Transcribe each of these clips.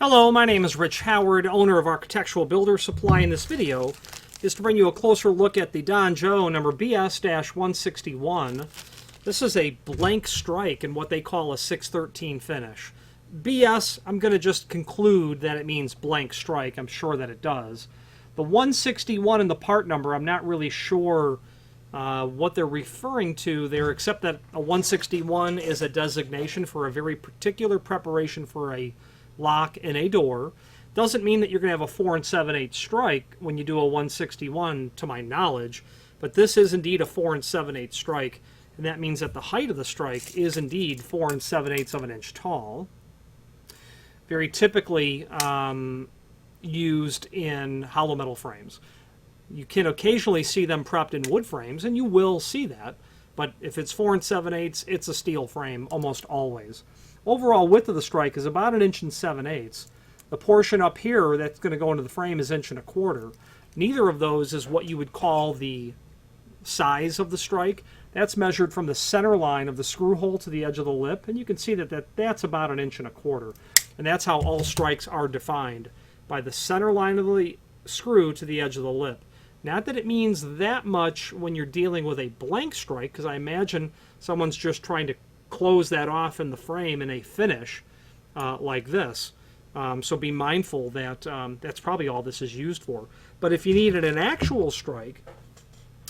Hello, my name is Rich Howard, owner of Architectural Builder Supply. In this video is to bring you a closer look at the Don Joe number BS-161. This is a blank strike in what they call a 613 finish. BS, I'm going to just conclude that it means blank strike. I'm sure that it does. The 161 and the part number, I'm not really sure what they're referring to there, except that a 161 is a designation for a very particular preparation for a lock in a door. Doesn't mean that you're going to have a 4 7/8 strike when you do a 161, to my knowledge, but this is indeed a 4 7/8 strike, and that means that the height of the strike is indeed 4 7/8 of an inch tall. Very typically used in hollow metal frames. You can occasionally see them prepped in wood frames, and you will see that, but if it's 4 7/8, it's a steel frame almost always. Overall width of the strike is about 1 7/8 inches. The portion up here that's going to go into the frame is 1 1/4 inches. Neither of those is what you would call the size of the strike. That's measured from the center line of the screw hole to the edge of the lip, and you can see that that's about 1 1/4 inches. And that's how all strikes are defined, by the center line of the screw to the edge of the lip. Not that it means that much when you're dealing with a blank strike, because I imagine someone's just trying to close that off in the frame in a finish like this. So be mindful that that's probably all this is used for. But if you needed an actual strike,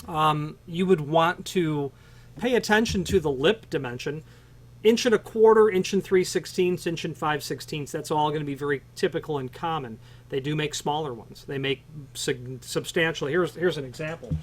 you would want to pay attention to the lip dimension. 1 1/4 inch, 1 3/16, inch 5/16. That's all going to be very typical and common. They do make smaller ones. They make substantially. Here's an example.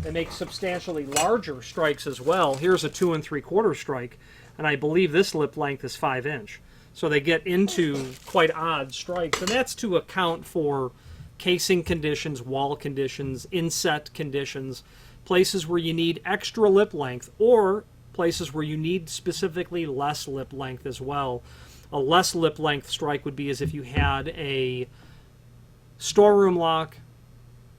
They make substantially larger strikes as well. Here's a 2 3/4 strike, and I believe this lip length is 5 inch. So they get into quite odd strikes, and that's to account for casing conditions, wall conditions, inset conditions, places where you need extra lip length, or places where you need specifically less lip length as well. A less lip length strike would be as if you had a storeroom lock,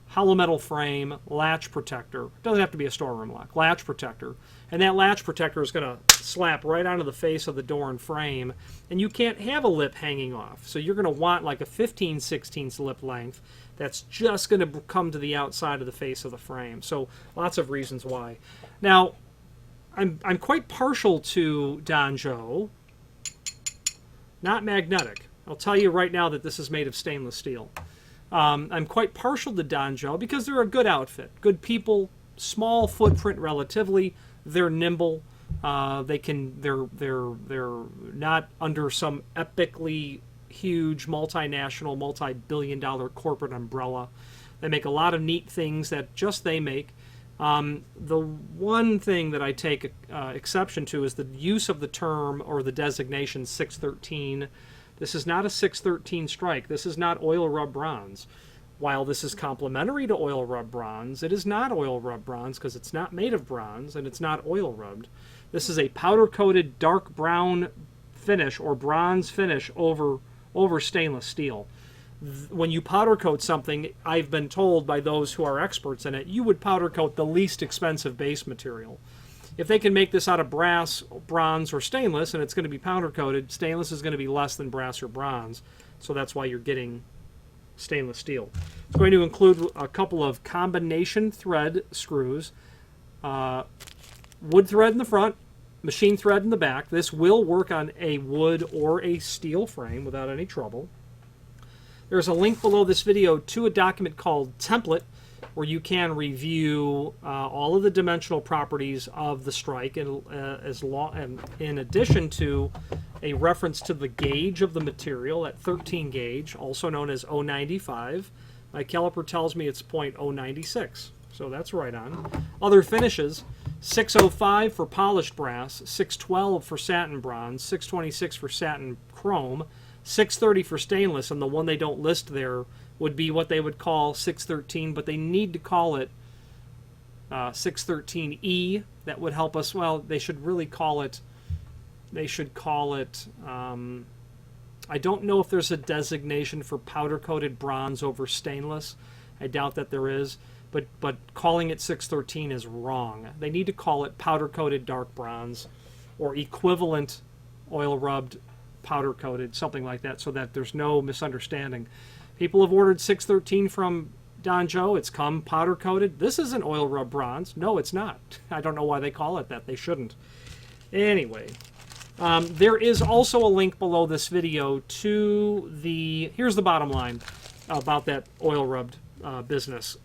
hollow metal frame, latch protector. It doesn't have to be a storeroom lock, latch protector. And that latch protector is going to slap right onto the face of the door and frame, and you can't have a lip hanging off. So you're going to want like a 15/16 lip length that's just going to come to the outside of the face of the frame. So lots of reasons why. Now, I'm quite partial to Don Joe, not magnetic. I'll tell you right now that this is made of stainless steel. I'm quite partial to Don Joe because they're a good outfit, good people, small footprint relatively. They're nimble. They're not under some epically huge multinational, multi-billion-dollar corporate umbrella. They make a lot of neat things that just they make. The one thing that I take exception to is the use of the term or the designation 613. This is not a 613 strike. This is not oil rub bronze. While this is complementary to oil rub bronze, it is not oil rub bronze because it's not made of bronze and it's not oil rubbed. This is a powder coated dark brown finish or bronze finish over stainless steel. When you powder coat something, I've been told by those who are experts in it, you would powder coat the least expensive base material. If they can make this out of brass, bronze, or stainless, and it's going to be powder coated, stainless is going to be less than brass or bronze. So that's why you're getting stainless steel. It's going to include a couple of combination thread screws, wood thread in the front, machine thread in the back. This will work on a wood or a steel frame without any trouble. There's a link below this video to a document called Template, where you can review all of the dimensional properties of the strike, and in addition to a reference to the gauge of the material at 13 gauge, also known as 095. My caliper tells me it's .096, so that's right on. Other finishes: 605 for polished brass, 612 for satin bronze, 626 for satin chrome, 630 for stainless, and the one they don't list there would be what they would call 613, but they need to call it 613E. That would help us. Well, they should really call it, I don't know if there's a designation for powder-coated bronze over stainless. I doubt that there is, but calling it 613 is wrong. They need to call it powder-coated dark bronze or equivalent oil-rubbed powder coated, something like that, so that there's no misunderstanding. People have ordered 613 from Don Joe. It's come powder coated. This isn't oil rub bronze. No, it's not. I don't know why they call it that. They shouldn't. Anyway, there is also a link below this video to the, here's the bottom line about that oil rubbed business.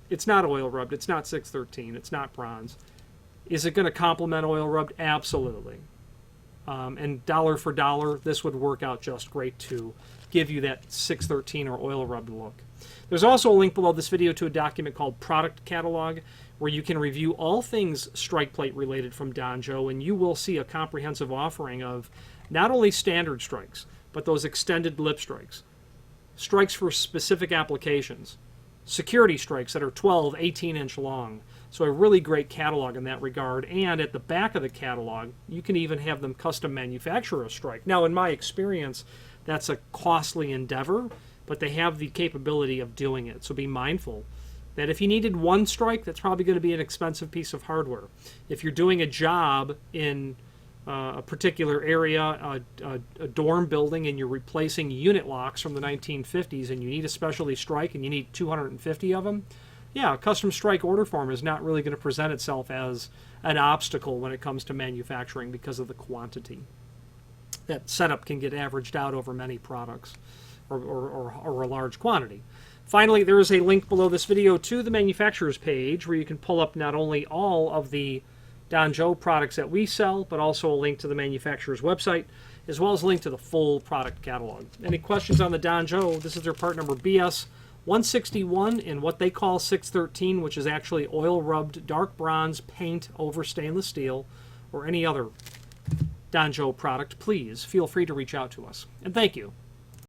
It's not oil rubbed. It's not 613. It's not bronze. Is it going to complement oil rubbed? Absolutely. And dollar for dollar, this would work out just great to give you that 613 or oil rubbed look. There's also a link below this video to a document called Product Catalog, where you can review all things strike plate related from Don Joe, and you will see a comprehensive offering of not only standard strikes, but those extended lip strikes, strikes for specific applications, security strikes that are 12, 18-inch long. So a really great catalog in that regard. And at the back of the catalog, you can even have them custom manufacture a strike. Now, in my experience, that's a costly endeavor, but they have the capability of doing it. So be mindful that if you needed one strike, that's probably going to be an expensive piece of hardware. If you're doing a job in a particular area, a dorm building, and you're replacing unit locks from the 1950s, and you need a specialty strike and you need 250 of them, yeah, a custom strike order form is not really going to present itself as an obstacle when it comes to manufacturing because of the quantity. That setup can get averaged out over many products or a large quantity. Finally, there is a link below this video to the manufacturer's page where you can pull up not only all of the Don Joe products that we sell, but also a link to the manufacturer's website, as well as a link to the full product catalog. Any questions on the Don Joe? This is their part number BS 161 in what they call 613, which is actually oil-rubbed dark bronze paint over stainless steel, or any other Don Joe product. Please feel free to reach out to us. And thank you.